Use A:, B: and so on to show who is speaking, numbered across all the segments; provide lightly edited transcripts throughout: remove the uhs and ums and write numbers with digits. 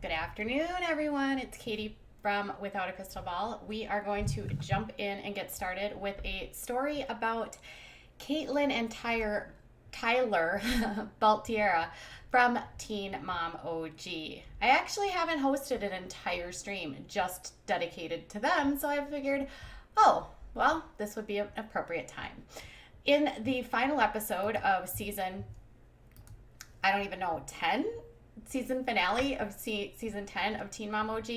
A: Good afternoon, everyone. It's Katie from Without a Crystal Ball. We are going to jump in and get started with a story about Catelynn and Tyler Baltierra from Teen Mom OG. I actually haven't hosted an entire stream just dedicated to them, so I figured, this would be an appropriate time. In the final episode of season, I don't even know, 10? Season finale of season 10 of Teen Mom OG,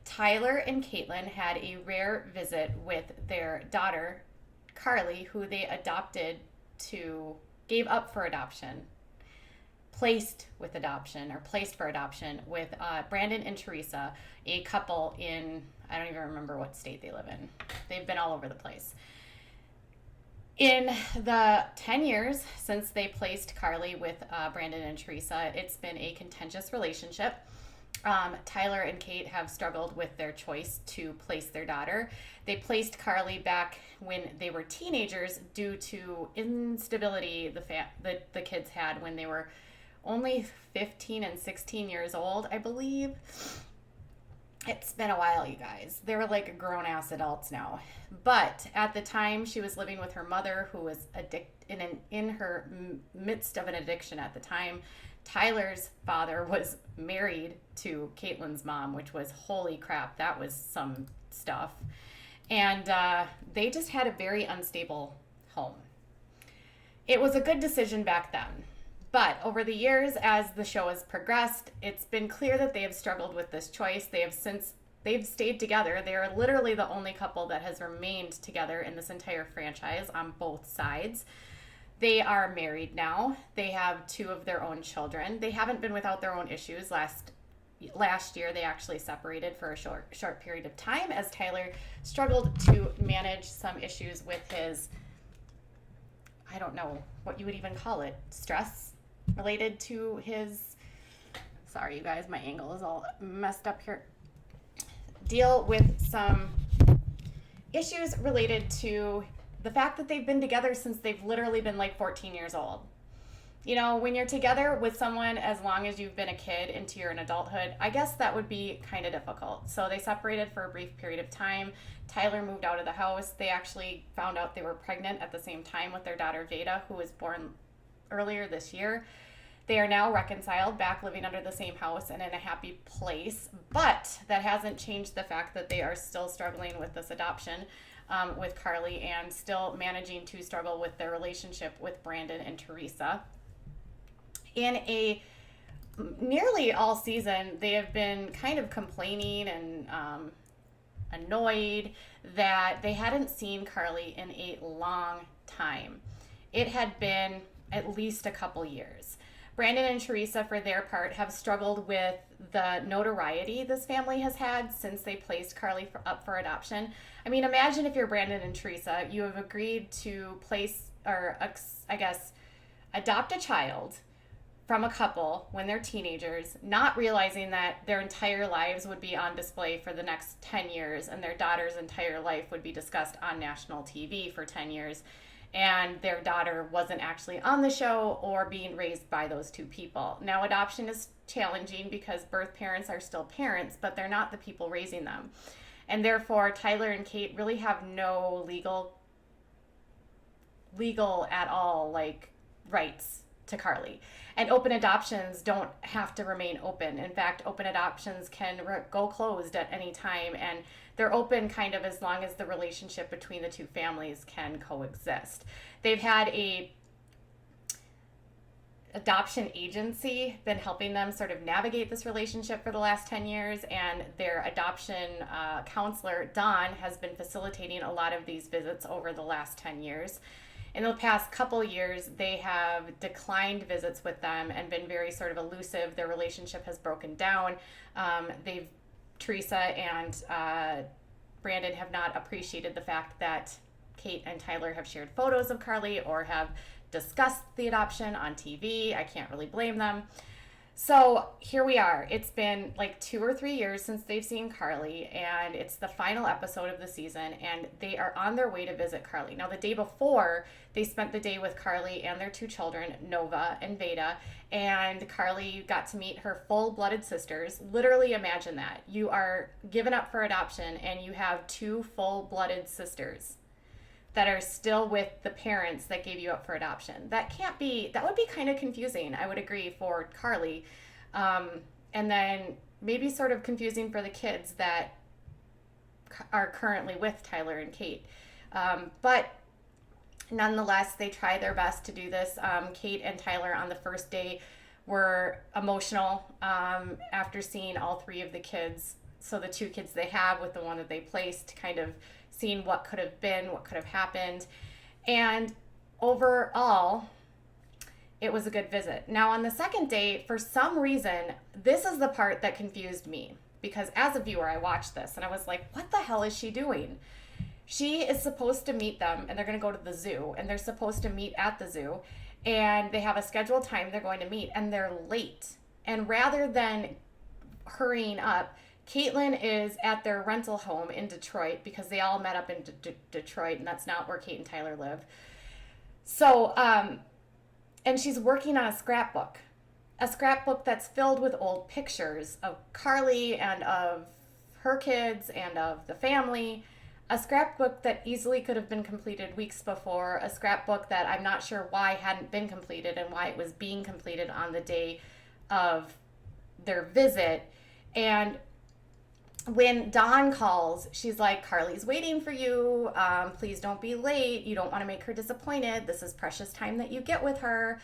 A: Tyler and Catelynn had a rare visit with their daughter, Carly, who they gave up for adoption, placed for adoption with Brandon and Teresa, a couple in, I don't even remember what state they live in. They've been all over the place. In the 10 years since they placed Carly with Brandon and Teresa, it's been a contentious relationship. Tyler and Cate have struggled with their choice to place their daughter. They placed Carly back when they were teenagers due to instability the kids had when they were only 15 and 16 years old, I believe. It's been a while, you guys. They're like grown-ass adults now. But at the time, she was living with her mother, who was in her midst of an addiction at the time. Tyler's father was married to Catelynn's mom, which was, holy crap, that was some stuff. And they just had a very unstable home. It was a good decision back then. But over the years, as the show has progressed, it's been clear that they have struggled with this choice. They've stayed together. They are literally the only couple that has remained together in this entire franchise on both sides. They are married now. They have 2 of their own children. They haven't been without their own issues. Last year, they actually separated for a short period of time as Tyler struggled to manage some issues with his, I don't know what you would even call it, stress related to his, sorry you guys, my angle is all messed up here, deal with some issues related to the fact that they've been together since they've literally been like 14 years old. You know, when you're together with someone as long as you've been a kid into your adulthood, I guess that would be kind of difficult. So they separated for a brief period of time. Tyler moved out of the house. They actually found out they were pregnant at the same time with their daughter Veda, who was born earlier this year. They are now reconciled, back living under the same house and in a happy place. But that hasn't changed the fact that they are still struggling with this adoption with Carly and still managing to struggle with their relationship with Brandon and Teresa. In a nearly all season, they have been kind of complaining and annoyed that they hadn't seen Carly in a long time. It had been at least a couple years. Brandon and Teresa, for their part, have struggled with the notoriety this family has had since they placed Carly up for adoption. I mean, imagine if you're Brandon and Teresa, you have agreed to adopt a child from a couple when they're teenagers, not realizing that their entire lives would be on display for the next 10 years and their daughter's entire life would be discussed on national TV for 10 years. And their daughter wasn't actually on the show or being raised by those 2 people. Now, adoption is challenging because birth parents are still parents, but they're not the people raising them. And therefore, Tyler and Cate really have no legal at all, rights to Carly. And open adoptions don't have to remain open. In fact, open adoptions can go closed at any time, and they're open kind of as long as the relationship between the 2 families can coexist. They've had a adoption agency been helping them sort of navigate this relationship for the last 10 years, and their adoption counselor, Dawn, has been facilitating a lot of these visits over the last 10 years. In the past couple years, they have declined visits with them and been very sort of elusive. Their relationship has broken down. Teresa and Brandon have not appreciated the fact that Cate and Tyler have shared photos of Carly or have discussed the adoption on TV. I can't really blame them. So here we are. It's been like 2 or 3 years since they've seen Carly, and it's the final episode of the season, and they are on their way to visit Carly. Now, the day before, they spent the day with Carly and their two children, Nova and Veda, and Carly got to meet her full-blooded sisters. Literally, imagine that. You are given up for adoption, and you have two full-blooded sisters that are still with the parents that gave you up for adoption. That would be kind of confusing, I would agree, for Carly. And then maybe sort of confusing for the kids that are currently with Tyler and Cate. But nonetheless, they try their best to do this. Cate and Tyler on the first day were emotional after seeing all three of the kids. So the two kids they have with the one that they placed, kind of seeing what could have been, what could have happened. And overall, it was a good visit. Now, on the second day, for some reason, this is the part that confused me. Because as a viewer, I watched this and I was like, what the hell is she doing? She is supposed to meet them, and they're going to go to the zoo, and they're supposed to meet at the zoo. And they have a scheduled time they're going to meet, and they're late. And rather than hurrying up, Catelynn is at their rental home in Detroit because they all met up in Detroit, and that's not where Cate and Tyler live. So, and she's working on a scrapbook that's filled with old pictures of Carly and of her kids and of the family. A scrapbook that easily could have been completed weeks before, a scrapbook that I'm not sure why hadn't been completed and why it was being completed on the day of their visit. And when Dawn calls, she's like, Carly's waiting for you. Please don't be late. You don't want to make her disappointed. This is precious time that you get with her.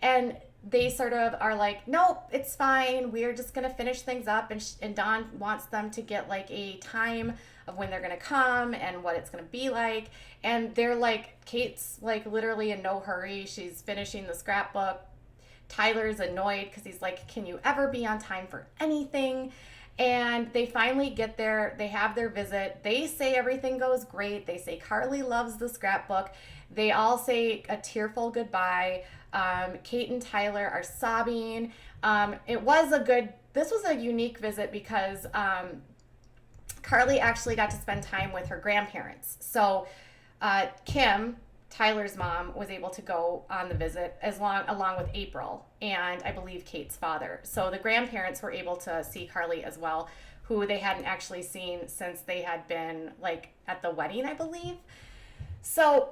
A: And they sort of are like, nope, it's fine. We're just going to finish things up. And Dawn wants them to get like a time of when they're going to come and what it's going to be like. And they're like, Kate's like literally in no hurry. She's finishing the scrapbook. Tyler's annoyed because he's like, can you ever be on time for anything? And they finally get there. They have their visit. They say everything goes great. They say Carly loves the scrapbook. They all say a tearful goodbye. Cate and Tyler are sobbing. This was a unique visit because Carly actually got to spend time with her grandparents. So Kim, Tyler's mom, was able to go on the visit along with April and I believe Kate's father. So the grandparents were able to see Carly as well, who they hadn't actually seen since they had been like at the wedding, I believe. So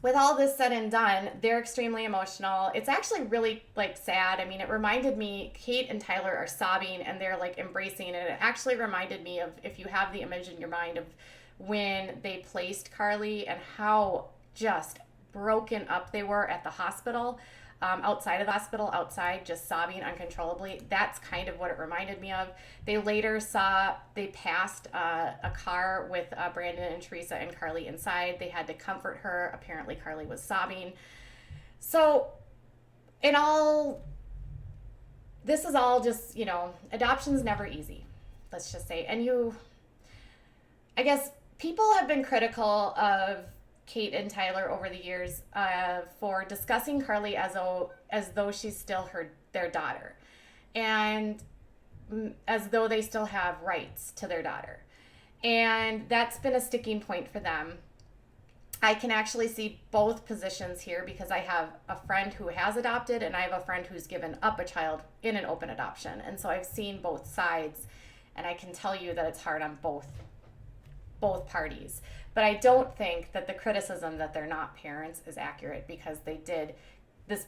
A: with all this said and done, they're extremely emotional. It's actually really like sad. I mean, it reminded me, Cate and Tyler are sobbing and they're like embracing, and it actually reminded me of, if you have the image in your mind, of when they placed Carly and how just broken up they were at the hospital, outside of the hospital, outside, just sobbing uncontrollably. That's kind of what it reminded me of. They later passed a car with Brandon and Teresa and Carly inside. They had to comfort her. Apparently Carly was sobbing. So this is all just, adoption's never easy, let's just say. And I guess people have been critical of Cate and Tyler over the years for discussing Carly as though she's still their daughter, and as though they still have rights to their daughter. And that's been a sticking point for them. I can actually see both positions here because I have a friend who has adopted and I have a friend who's given up a child in an open adoption. And so I've seen both sides, and I can tell you that it's hard on both parties. But I don't think that the criticism that they're not parents is accurate, because they're the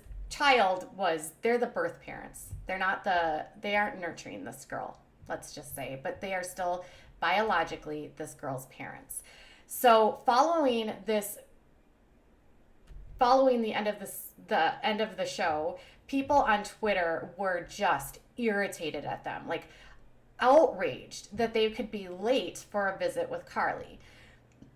A: birth parents. They aren't nurturing this girl, let's just say, but they are still biologically this girl's parents. So following the end of the show, people on Twitter were just irritated at them, like outraged that they could be late for a visit with Carly.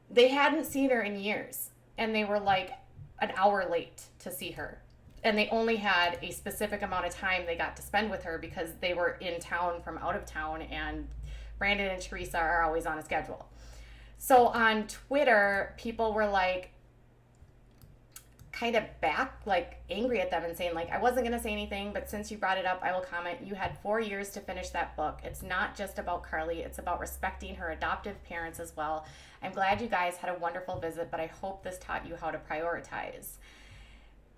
A: They hadn't seen her in years, and they were like an hour late to see her. And they only had a specific amount of time they got to spend with her because they were in town from out of town, and Brandon and Teresa are always on a schedule. So on Twitter, people were like kind of back, like angry at them and saying, like, I wasn't going to say anything, but since you brought it up, I will comment. You had 4 years to finish that book. It's not just about Carly, it's about respecting her adoptive parents as well. I'm glad you guys had a wonderful visit, but I hope this taught you how to prioritize.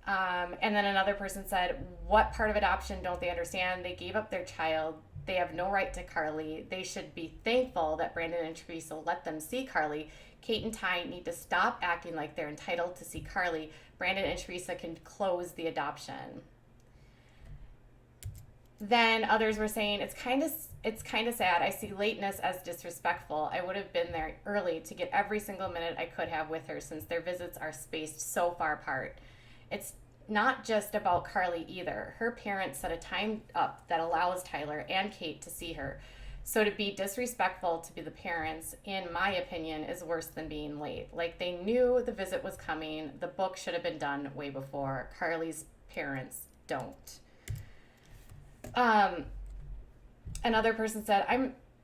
A: And then another person said, what part of adoption don't they understand? They gave up their child. They have no right to Carly. They should be thankful that Brandon and Teresa let them see Carly. Cate and Ty need to stop acting like they're entitled to see Carly. Brandon and Teresa can close the adoption. Then others were saying, it's kind of sad. I see lateness as disrespectful. I would have been there early to get every single minute I could have with her since their visits are spaced so far apart. It's not just about Carly either. Her parents set a time up that allows Tyler and Cate to see her. So to be disrespectful to be the parents, in my opinion, is worse than being late. Like, they knew the visit was coming. The book should have been done way before. Carly's parents don't. Another person said,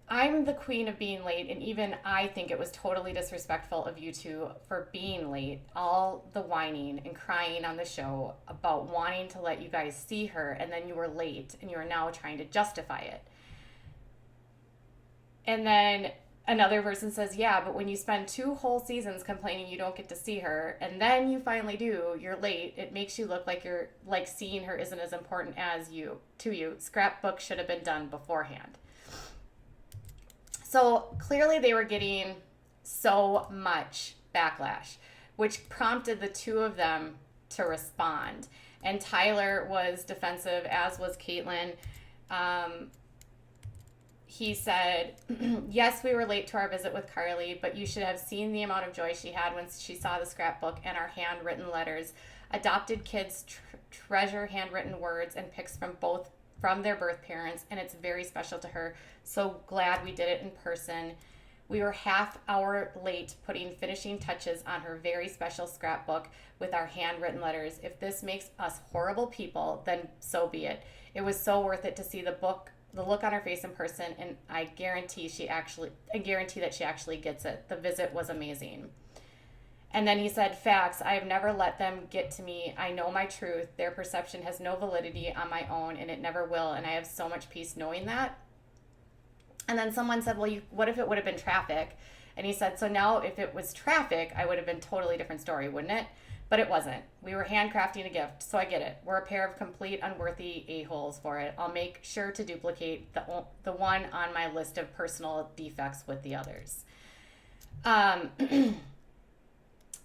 A: I'm the queen of being late, and even I think it was totally disrespectful of you two for being late. All the whining and crying on the show about wanting to let you guys see her, and then you were late, and you are now trying to justify it. And then another person says, yeah, but when you spend 2 whole seasons complaining you don't get to see her, and then you finally do, you're late, it makes you look like seeing her isn't as important as you. Scrapbook should have been done beforehand. So clearly they were getting so much backlash, which prompted the two of them to respond. And Tyler was defensive, as was Catelynn. He said, yes, we were late to our visit with Carly, but you should have seen the amount of joy she had when she saw the scrapbook and our handwritten letters. Adopted kids treasure handwritten words and pics from their birth parents, and it's very special to her. So glad we did it in person. We were half hour late putting finishing touches on her very special scrapbook with our handwritten letters. If this makes us horrible people, then so be it. It was so worth it to see the look on her face in person, and I guarantee that she actually gets it. The visit was amazing. And then he said, facts, I have never let them get to me. I know my truth. Their perception has no validity on my own, and it never will, and I have so much peace knowing that. And then someone said, well, what if it would have been traffic? And he said, so now if it was traffic, I would have been a totally different story, wouldn't it? But it wasn't. We were handcrafting a gift, so I get it. We're a pair of complete unworthy a-holes for it. I'll make sure to duplicate the one on my list of personal defects with the others.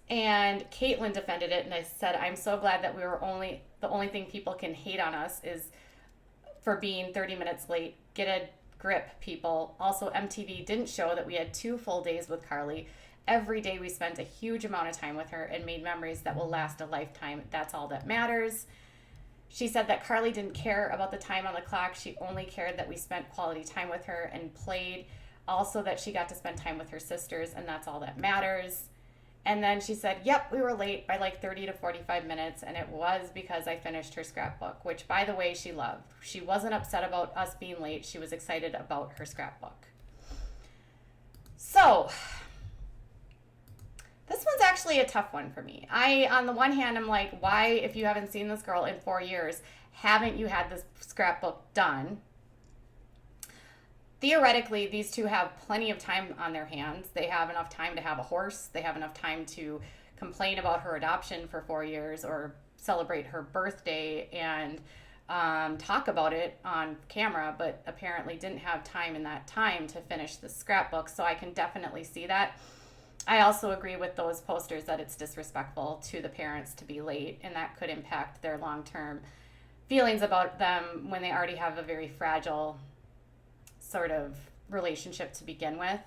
A: And Catelynn defended it, and I said, I'm so glad that the only thing people can hate on us is for being 30 minutes late. Get a grip, people. Also, MTV didn't show that we had 2 full days with Carly. Every day we spent a huge amount of time with her and made memories that will last a lifetime. That's all that matters. She said that Carly didn't care about the time on the clock. She only cared that we spent quality time with her and played. Also that she got to spend time with her sisters, and that's all that matters. And then she said, yep, we were late by like 30 to 45 minutes, and it was because I finished her scrapbook, which, by the way, she loved. She wasn't upset about us being late. She was excited about her scrapbook. So this one's actually a tough one for me. On the one hand, I'm like, why, if you haven't seen this girl in 4 years, haven't you had this scrapbook done? Theoretically, these two have plenty of time on their hands. They have enough time to have a horse. They have enough time to complain about her adoption for 4 years or celebrate her birthday and talk about it on camera, but apparently didn't have time in that time to finish the scrapbook. So I can definitely see that. I also agree with those posters that it's disrespectful to the parents to be late, and that could impact their long-term feelings about them when they already have a very fragile sort of relationship to begin with.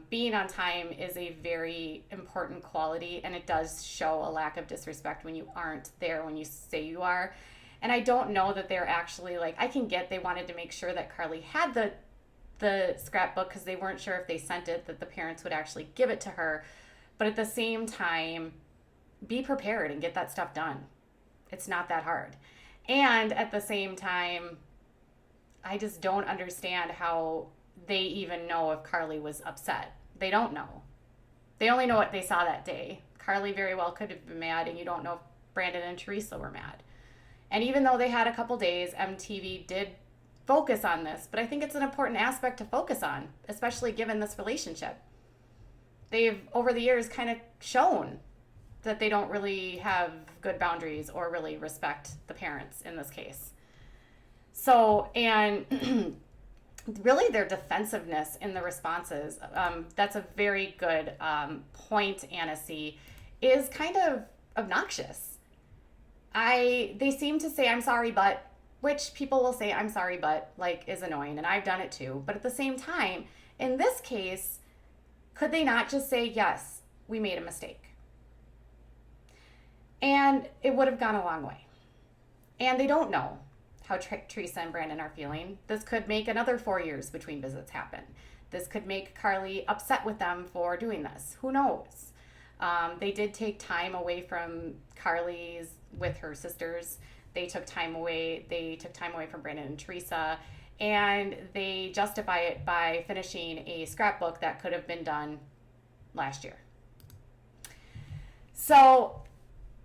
A: Being on time is a very important quality, and it does show a lack of disrespect when you aren't there when you say you are. And I don't know that they're actually like, I can get they wanted to make sure that Carly had the scrapbook because they weren't sure if they sent it that the parents would actually give it to her. But at the same time, be prepared and get that stuff done. It's not that hard. And at the same time, I just don't understand how they even know if Carly was upset. They don't know. They only know what they saw that day. Carly very well could have been mad, and you don't know if Brandon and Teresa were mad. And even though they had a couple days, MTV did focus on this, but I think it's an important aspect to focus on, especially given this relationship. They've, over the years, kind of shown that they don't really have good boundaries or really respect the parents in this case. So, and really their defensiveness in the responses, that's a very good point, Annecy, is kind of obnoxious. They seem to say, I'm sorry, but, which people will say, I'm sorry, but, like, is annoying, and I've done it too. But at the same time, in this case, could they not just say, yes, we made a mistake? And it would have gone a long way. And they don't know how Teresa and Brandon are feeling. This could make another 4 years between visits happen. This could make Carly upset with them for doing this. Who knows? They did take time away from Carly's with her sisters. They took time away from Brandon and Teresa, and they justify it by finishing a scrapbook that could have been done last year. So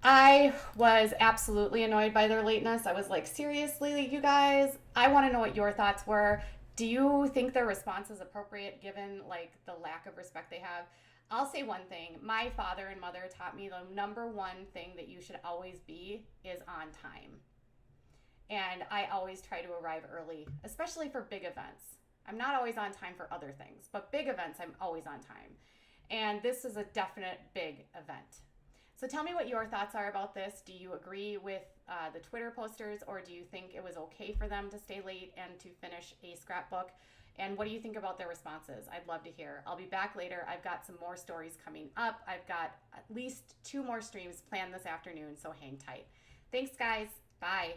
A: I was absolutely annoyed by their lateness. I was like, seriously, you guys? I want to know what your thoughts were. Do you think their response is appropriate given like the lack of respect they have? I'll say one thing. My father and mother taught me the number one thing that you should always be is on time. And I always try to arrive early, especially for big events. I'm not always on time for other things, but big events, I'm always on time. And this is a definite big event. So tell me what your thoughts are about this. Do you agree with the Twitter posters, or do you think it was okay for them to stay late and to finish a scrapbook? And what do you think about their responses? I'd love to hear. I'll be back later. I've got some more stories coming up. I've got at least 2 more streams planned this afternoon, so hang tight. Thanks, guys. Bye.